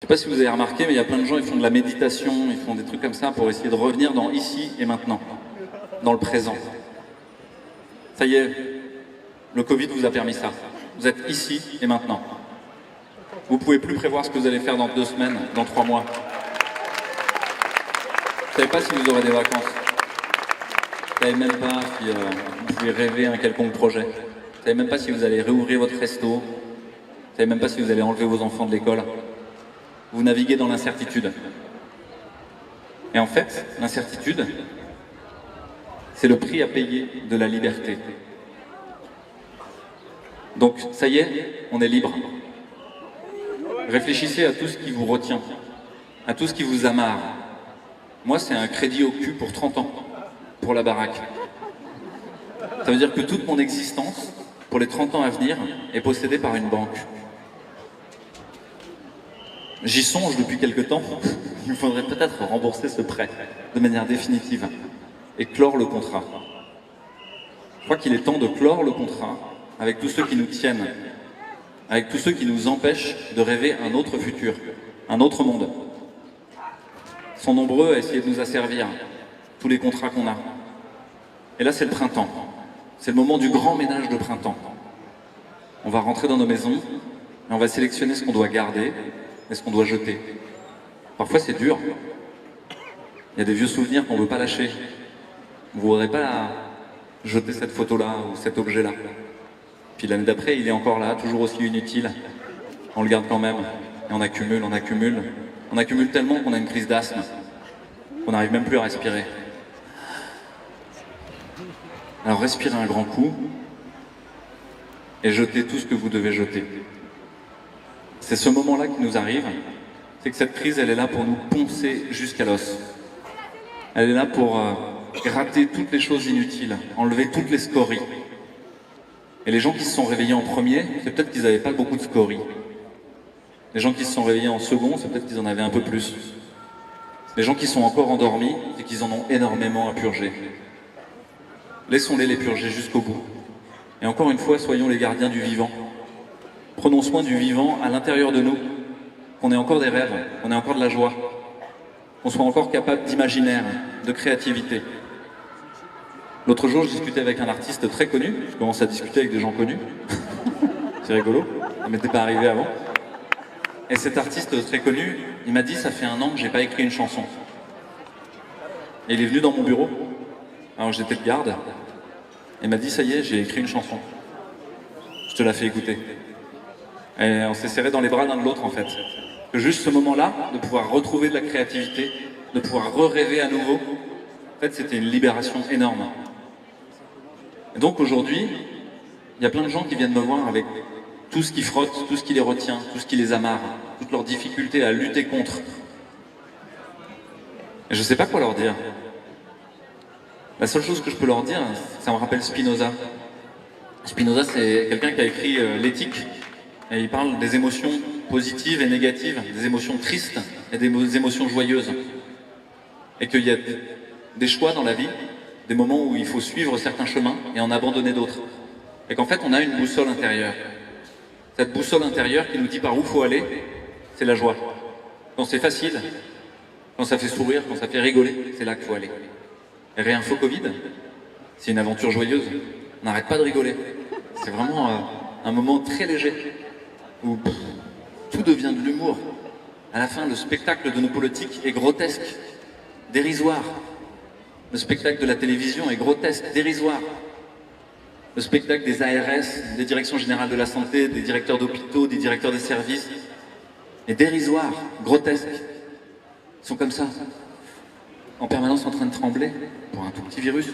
sais pas si vous avez remarqué, mais il y a plein de gens, ils font de la méditation, ils font des trucs comme ça pour essayer de revenir dans ici et maintenant, dans le présent. Ça y est, le Covid vous a permis ça. Vous êtes ici et maintenant. Vous pouvez plus prévoir ce que vous allez faire dans 2 semaines, dans 3 mois. Vous savez pas si vous aurez des vacances. Vous savez même pas si vous pouvez rêver un quelconque projet. Vous savez même pas si vous allez réouvrir votre resto. Vous savez même pas si vous allez enlever vos enfants de l'école. Vous naviguez dans l'incertitude. Et en fait, l'incertitude, c'est le prix à payer de la liberté. Donc, ça y est, on est libre. Réfléchissez à tout ce qui vous retient, à tout ce qui vous amarre. Moi, c'est un crédit au cul pour 30 ans, pour la baraque. Ça veut dire que toute mon existence, pour les 30 ans à venir, est possédée par une banque. J'y songe depuis quelque temps. Il faudrait peut-être rembourser ce prêt de manière définitive et clore le contrat. Je crois qu'il est temps de clore le contrat avec tous ceux qui nous tiennent, avec tous ceux qui nous empêchent de rêver un autre futur, un autre monde. Ils sont nombreux à essayer de nous asservir, tous les contrats qu'on a. Et là, c'est le printemps. C'est le moment du grand ménage de printemps. On va rentrer dans nos maisons et on va sélectionner ce qu'on doit garder et ce qu'on doit jeter. Parfois, c'est dur. Il y a des vieux souvenirs qu'on ne veut pas lâcher. Vous ne voudrez pas jeter cette photo-là ou cet objet-là. Puis l'année d'après, il est encore là, toujours aussi inutile. On le garde quand même. Et on accumule, on accumule. On accumule tellement qu'on a une crise d'asthme, qu'on n'arrive même plus à respirer. Alors respirez un grand coup et jetez tout ce que vous devez jeter. C'est ce moment-là qui nous arrive, c'est que cette crise, elle est là pour nous poncer jusqu'à l'os. Elle est là pour gratter toutes les choses inutiles, enlever toutes les scories. Et les gens qui se sont réveillés en premier, c'est peut-être qu'ils n'avaient pas beaucoup de scories. Les gens qui se sont réveillés en second, c'est peut-être qu'ils en avaient un peu plus. Les gens qui sont encore endormis, c'est qu'ils en ont énormément à purger. Laissons-les les purger jusqu'au bout. Et encore une fois, soyons les gardiens du vivant. Prenons soin du vivant à l'intérieur de nous, qu'on ait encore des rêves, qu'on ait encore de la joie, qu'on soit encore capable d'imaginaire, de créativité. L'autre jour, je discutais avec un artiste très connu. Je commence à discuter avec des gens connus. C'est rigolo, ça m'était pas arrivé avant. Et cet artiste très connu, il m'a dit, ça fait 1 an que j'ai pas écrit une chanson. Et il est venu dans mon bureau, alors j'étais de garde, et il m'a dit, ça y est, j'ai écrit une chanson. Je te la fais écouter. Et on s'est serré dans les bras l'un de l'autre, en fait. Que juste ce moment-là, de pouvoir retrouver de la créativité, de pouvoir re-rêver à nouveau, en fait, c'était une libération énorme. Et donc aujourd'hui, il y a plein de gens qui viennent me voir avec tout ce qui frotte, tout ce qui les retient, tout ce qui les amarre, toutes leurs difficultés à lutter contre. Et je ne sais pas quoi leur dire. La seule chose que je peux leur dire, ça me rappelle Spinoza. Spinoza, c'est quelqu'un qui a écrit l'éthique, et il parle des émotions positives et négatives, des émotions tristes et des émotions joyeuses. Et qu'il y a des choix dans la vie, des moments où il faut suivre certains chemins et en abandonner d'autres. Et qu'en fait, on a une boussole intérieure. Cette boussole intérieure qui nous dit par où il faut aller, c'est la joie. Quand c'est facile, quand ça fait sourire, quand ça fait rigoler, c'est là qu'il faut aller. Et Réinfo Covid, c'est une aventure joyeuse. On n'arrête pas de rigoler. C'est vraiment un moment très léger, où tout devient de l'humour. À la fin, le spectacle de nos politiques est grotesque, dérisoire. Le spectacle de la télévision est grotesque, dérisoire. Le spectacle des ARS, des directions générales de la santé, des directeurs d'hôpitaux, des directeurs des services, est dérisoire, grotesque. Ils sont comme ça, en permanence en train de trembler pour un tout petit virus.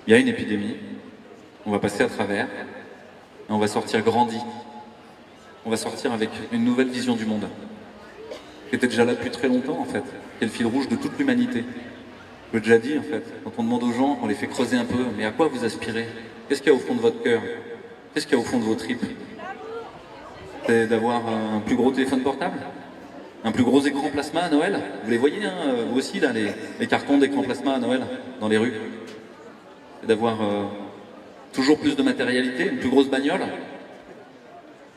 Il y a une épidémie, on va passer à travers, et on va sortir grandi. On va sortir avec une nouvelle vision du monde, qui était déjà là depuis très longtemps en fait, qui est le fil rouge de toute l'humanité. Je l'ai déjà dit en fait, quand on demande aux gens, on les fait creuser un peu, mais à quoi vous aspirez? Qu'est-ce qu'il y a au fond de votre cœur? Qu'est-ce qu'il y a au fond de vos tripes? C'est d'avoir un plus gros téléphone portable? Un plus gros écran plasma à Noël? Vous les voyez, hein, vous aussi, là, les cartons d'écran plasma à Noël, dans les rues. C'est d'avoir toujours plus de matérialité, une plus grosse bagnole.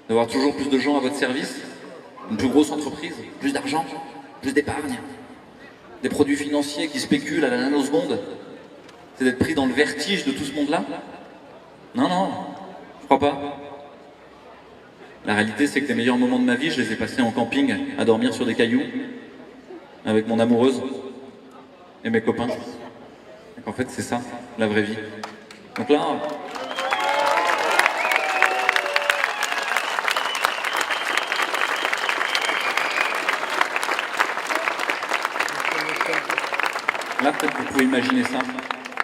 D'avoir toujours plus de gens à votre service, une plus grosse entreprise, plus d'argent, plus d'épargne, des produits financiers qui spéculent à la nanoseconde. C'est d'être pris dans le vertige de tout ce monde-là? Non, non, je crois pas. La réalité, c'est que les meilleurs moments de ma vie, je les ai passés en camping, à dormir sur des cailloux, avec mon amoureuse et mes copains. Donc en fait, c'est ça, la vraie vie. Donc là... Là, peut-être que vous pouvez imaginer ça.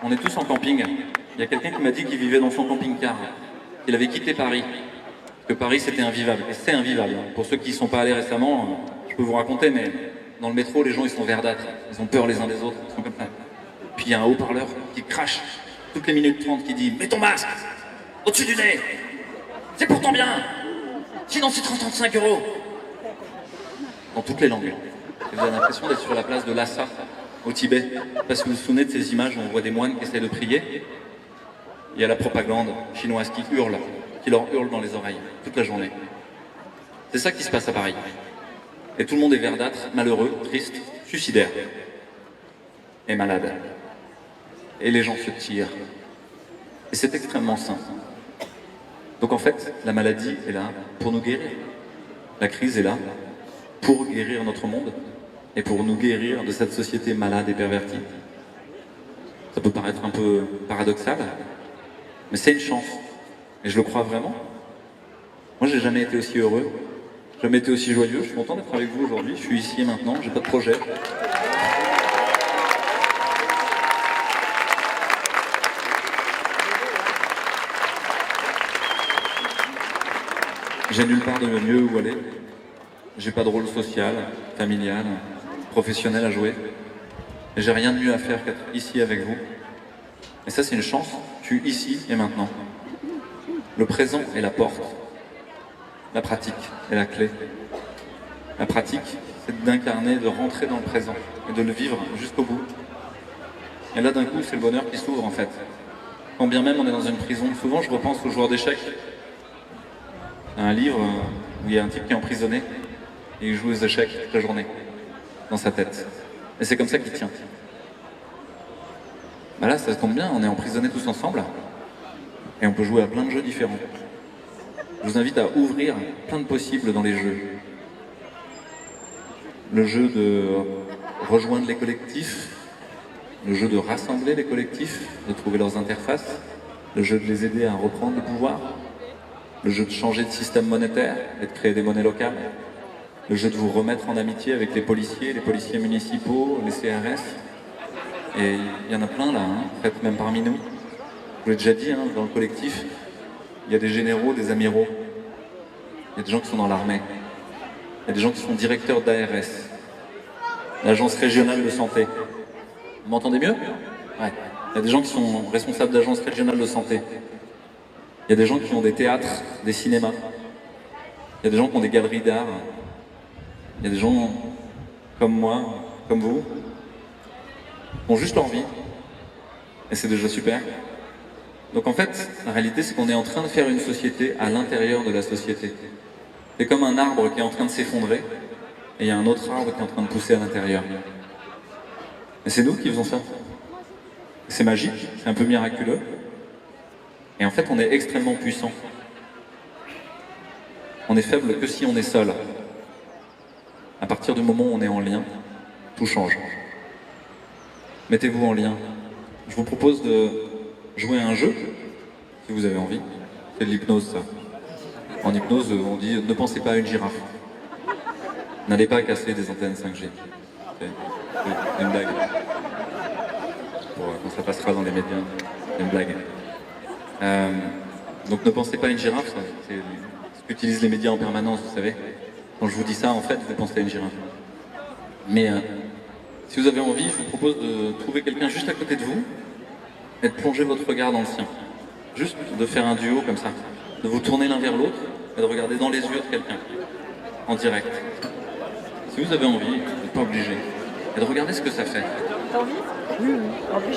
On est tous en camping. Il y a quelqu'un qui m'a dit qu'il vivait dans son camping-car. Il avait quitté Paris. Parce que Paris, c'était invivable. Et c'est invivable. Pour ceux qui ne sont pas allés récemment, je peux vous raconter, mais dans le métro, les gens, ils sont verdâtres. Ils ont peur les uns des autres. Ils sont comme ça. Puis il y a un haut-parleur qui crache toutes les minutes 30 qui dit « Mets ton masque au-dessus du nez. C'est pour ton bien. Sinon, c'est 35 €. Dans toutes les langues. Et vous avez l'impression d'être sur la place de Lhasa, au Tibet. Parce que vous vous souvenez de ces images où on voit des moines qui essaient de prier. Il y a la propagande chinoise qui hurle, qui leur hurle dans les oreilles, toute la journée. C'est ça qui se passe à Paris. Et tout le monde est verdâtre, malheureux, triste, suicidaire. Et malade. Et les gens se tirent. Et c'est extrêmement sain. Donc en fait, la maladie est là pour nous guérir. La crise est là pour guérir notre monde et pour nous guérir de cette société malade et pervertie. Ça peut paraître un peu paradoxal, mais c'est une chance. Et je le crois vraiment. Moi, j'ai jamais été aussi heureux, jamais été aussi joyeux. Je suis content d'être avec vous aujourd'hui. Je suis ici et maintenant, j'ai pas de projet. J'ai nulle part de mieux où aller. J'ai pas de rôle social, familial, professionnel à jouer. Et j'ai rien de mieux à faire qu'être ici avec vous. Et ça, c'est une chance. Je suis ici et maintenant. Le présent est la porte. La pratique est la clé. La pratique, c'est d'incarner, de rentrer dans le présent et de le vivre jusqu'au bout. Et là, d'un coup, c'est le bonheur qui s'ouvre, en fait. Quand bien même on est dans une prison, souvent je repense aux joueurs d'échecs. Un livre où il y a un type qui est emprisonné et il joue aux échecs toute la journée, dans sa tête. Et c'est comme ça qu'il tient. Bah là, ça tombe bien, on est emprisonnés tous ensemble et on peut jouer à plein de jeux différents. Je vous invite à ouvrir plein de possibles dans les jeux. Le jeu de rejoindre les collectifs, le jeu de rassembler les collectifs, de trouver leurs interfaces, le jeu de les aider à reprendre le pouvoir, le jeu de changer de système monétaire et de créer des monnaies locales, le jeu de vous remettre en amitié avec les policiers municipaux, les CRS. Et il y en a plein là, hein, en fait, même parmi nous. Je vous l'ai déjà dit, hein, dans le collectif, il y a des généraux, des amiraux, il y a des gens qui sont dans l'armée, il y a des gens qui sont directeurs d'ARS, l'agence régionale de santé. Vous m'entendez mieux? Ouais. Il y a des gens qui sont responsables d'agence régionale de santé. Il y a des gens qui ont des théâtres, des cinémas. Il y a des gens qui ont des galeries d'art. Il y a des gens comme moi, comme vous, qui ont juste leur vie. Et c'est déjà super. Donc en fait, la réalité, c'est qu'on est en train de faire une société à l'intérieur de la société. C'est comme un arbre qui est en train de s'effondrer, et il y a un autre arbre qui est en train de pousser à l'intérieur. Et c'est nous qui faisons ça. C'est magique, c'est un peu miraculeux. Et en fait, on est extrêmement puissant. On est faible que si on est seul. À partir du moment où on est en lien, tout change. Mettez-vous en lien. Je vous propose de jouer à un jeu, si vous avez envie. C'est de l'hypnose, ça. En hypnose, on dit « ne pensez pas à une girafe ». N'allez pas casser des antennes 5G. C'est une blague. Quand ça passera dans les médias, c'est une blague. Donc ne pensez pas à une girafe, c'est ce qu'utilisent les médias en permanence, vous savez. Quand je vous dis ça, en fait, vous pensez à une girafe. Mais si vous avez envie, je vous propose de trouver quelqu'un juste à côté de vous et de plonger votre regard dans le sien. Juste de faire un duo comme ça. De vous tourner l'un vers l'autre et de regarder dans les yeux de quelqu'un, en direct. Si vous avez envie, vous n'êtes pas obligé. Et de regarder ce que ça fait.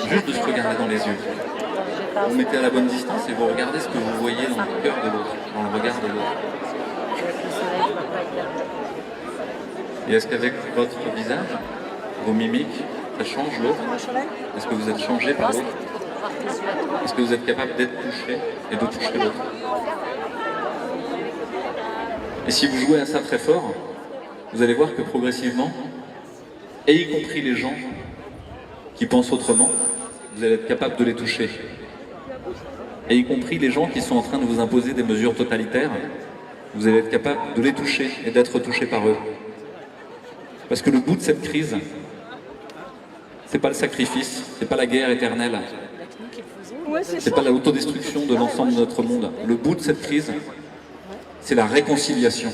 Juste de se regarder dans les yeux. Vous mettez à la bonne distance et vous regardez ce que vous voyez dans le cœur de l'autre, dans le regard de l'autre. Et est-ce qu'avec votre visage, vos mimiques, ça change l'autre? Est-ce que vous êtes changé par l'autre? Est-ce que vous êtes capable d'être touché et de toucher l'autre? Et si vous jouez à ça très fort, vous allez voir que progressivement, et y compris les gens qui pensent autrement, vous allez être capable de les toucher. Et y compris les gens qui sont en train de vous imposer des mesures totalitaires, vous allez être capable de les toucher et d'être touché par eux. Parce que le bout de cette crise, c'est pas le sacrifice, c'est pas la guerre éternelle, c'est pas l'autodestruction de l'ensemble de notre monde. Le bout de cette crise, c'est la réconciliation.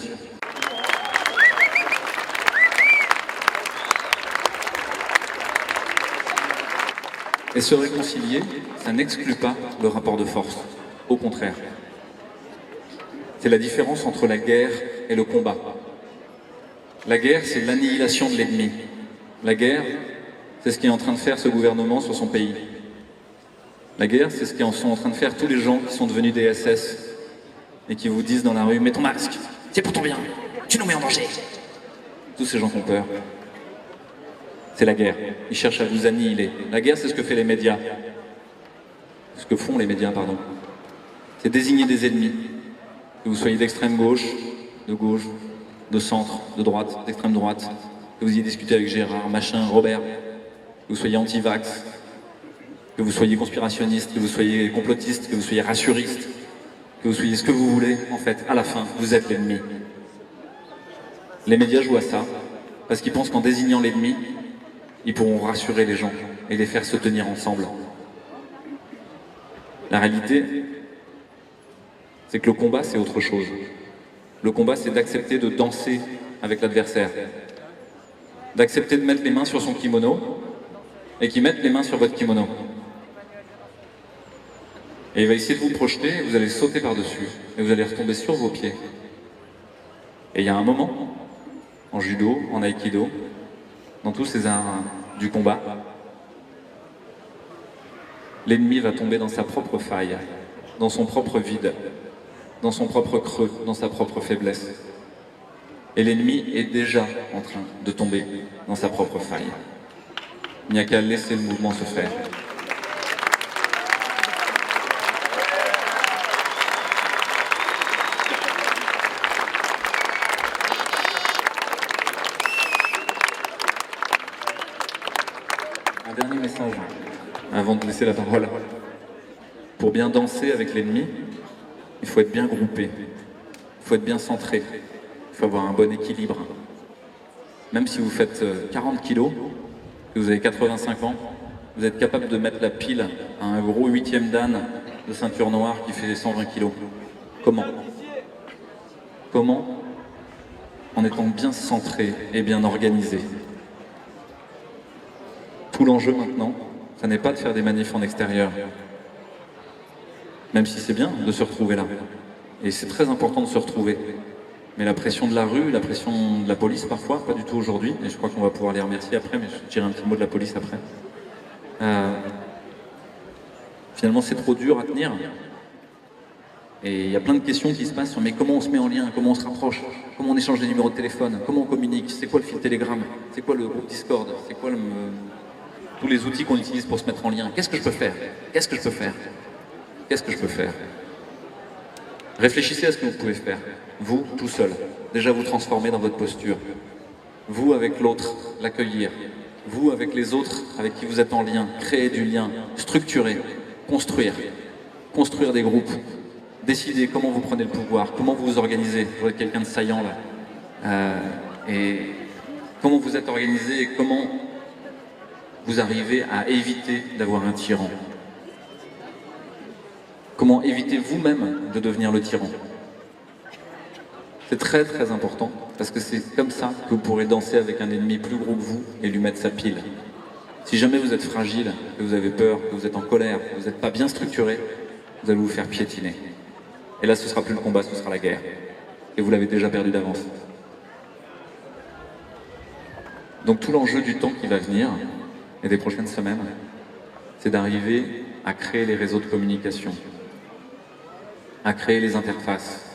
Et se réconcilier, ça n'exclut pas le rapport de force. Au contraire. C'est la différence entre la guerre et le combat. La guerre, c'est l'annihilation de l'ennemi. La guerre, c'est ce qu'est en train de faire ce gouvernement sur son pays. La guerre, c'est ce qu'en sont en train de faire tous les gens qui sont devenus des SS et qui vous disent dans la rue « Mets ton masque, c'est pour ton bien, tu nous mets en danger !» Tous ces gens qui ont peur. C'est la guerre. Ils cherchent à vous annihiler. La guerre, c'est ce que fait les médias. Ce que font les médias, pardon. C'est désigner des ennemis. Que vous soyez d'extrême gauche, de centre, de droite, d'extrême droite. Que vous ayez discuté avec Gérard, Machin, Robert. Que vous soyez anti-vax. Que vous soyez conspirationniste, que vous soyez complotiste, que vous soyez rassuriste. Que vous soyez ce que vous voulez, en fait. À la fin, vous êtes l'ennemi. Les médias jouent à ça. Parce qu'ils pensent qu'en désignant l'ennemi, ils pourront rassurer les gens et les faire se tenir ensemble. La réalité, c'est que le combat, c'est autre chose. Le combat, c'est d'accepter de danser avec l'adversaire. D'accepter de mettre les mains sur son kimono et qu'il mette les mains sur votre kimono. Et il va essayer de vous projeter, et vous allez sauter par-dessus et vous allez retomber sur vos pieds. Et il y a un moment, en judo, en aïkido, dans tous ces arts du combat, l'ennemi va tomber dans sa propre faille, dans son propre vide, dans son propre creux, dans sa propre faiblesse. Et l'ennemi est déjà en train de tomber dans sa propre faille. Il n'y a qu'à laisser le mouvement se faire. Un dernier message, avant de laisser la parole. Pour bien danser avec l'ennemi, il faut être bien groupé, il faut être bien centré, il faut avoir un bon équilibre. Même si vous faites 40 kilos, que vous avez 85 ans, vous êtes capable de mettre la pile à un gros 8e dan de ceinture noire qui fait 120 kilos. Comment? Comment? En étant bien centré et bien organisé. Tout l'enjeu maintenant, ça n'est pas de faire des manifs en extérieur. Même si c'est bien de se retrouver là. Et c'est très important de se retrouver. Mais la pression de la rue, la pression de la police parfois, pas du tout aujourd'hui, et je crois qu'on va pouvoir les remercier après, mais je dirai un petit mot de la police après. Finalement, c'est trop dur à tenir. Et il y a plein de questions qui se passent sur mais comment on se met en lien, comment on se rapproche, comment on échange les numéros de téléphone, comment on communique, c'est quoi le fil Telegram, c'est quoi le groupe Discord, c'est quoi tous les outils qu'on utilise pour se mettre en lien. Qu'est-ce que je peux faire? Qu'est-ce que je peux faire? Qu'est-ce que je peux faire? Réfléchissez à ce que vous pouvez faire. Vous, tout seul. Déjà vous transformer dans votre posture. Vous avec l'autre, l'accueillir. Vous avec les autres avec qui vous êtes en lien. Créer du lien. Structurer. Construire. Construire des groupes. Décider comment vous prenez le pouvoir. Comment vous vous organisez. Vous êtes quelqu'un de saillant là. Et comment vous êtes organisé et comment vous arrivez à éviter d'avoir un tyran. Comment éviter vous-même de devenir le tyran. C'est très très important, parce que c'est comme ça que vous pourrez danser avec un ennemi plus gros que vous et lui mettre sa pile. Si jamais vous êtes fragile, que vous avez peur, que vous êtes en colère, que vous n'êtes pas bien structuré, vous allez vous faire piétiner. Et là, ce ne sera plus le combat, ce sera la guerre. Et vous l'avez déjà perdu d'avance. Donc tout l'enjeu du temps qui va venir, et des prochaines semaines, c'est d'arriver à créer les réseaux de communication, à créer les interfaces,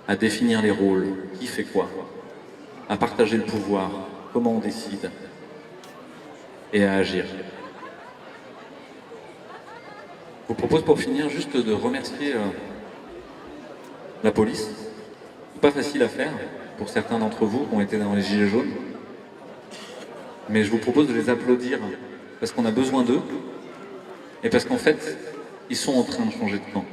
à définir les rôles, qui fait quoi, à partager le pouvoir, comment on décide, et à agir. Je vous propose pour finir juste de remercier la police. C'est pas facile à faire pour certains d'entre vous qui ont été dans les Gilets jaunes. Mais je vous propose de les applaudir parce qu'on a besoin d'eux et parce qu'en fait, ils sont en train de changer de camp.